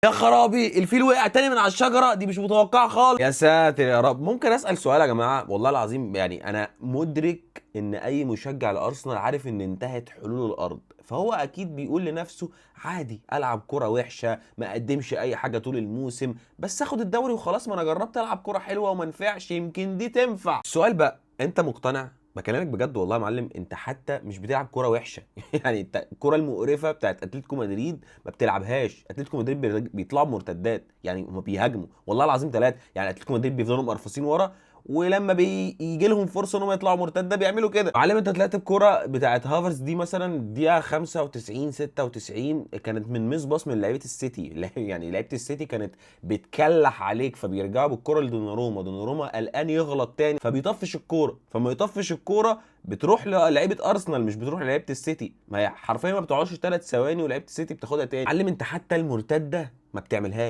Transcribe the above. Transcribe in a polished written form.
يا خرابي، الفيل وقع تاني من على الشجره، دي مش متوقعه خالص. يا ساتر يا رب. ممكن اسال سؤال يا جماعه؟ والله العظيم يعني انا مدرك ان اي مشجع لارسنال عارف ان انتهت حلول الارض، فهو اكيد بيقول لنفسه عادي العب كره وحشه، ما اقدمش اي حاجه طول الموسم، بس اخد الدوري وخلاص. ما انا جربت العب كره حلوه وما نفعش، يمكن دي تنفع. السؤال بقى، انت مقتنع؟ بكلمك بجد والله يا معلم، انت حتى مش بتلعب كوره وحشه. يعني انت الكوره المقرفه بتاعت اتلتيكو مدريد ما بتلعبهاش. اتلتيكو مدريد بيطلعوا مرتدات، يعني هم بيهاجموا والله العظيم ثلاثه. يعني اتلتيكو مدريد بيفضلوا مقرفصين ورا، ولما بيجي لهم فرصه ان هم يطلعوا مرتده بيعملوا كده. معلم، انت طلعت الكوره بتاعت هافرز دي مثلا دقيقه 95 96 كانت من مس باص من لعيبه السيتي. يعني لعيبه السيتي كانت بتكلح عليك، فبيرجعوا بالكوره لدوناروما. دوناروما قلقان يغلط تاني فبيطفش الكوره، فما يطفش الكوره بتروح للعيبه ارسنال مش بتروح للعيبه السيتي. ما هي حرفيا ما بتقعدش 3 ثواني ولعيبه السيتي بتاخدها تاني. معلم، انت حتى المرتده ما بتعملهاش.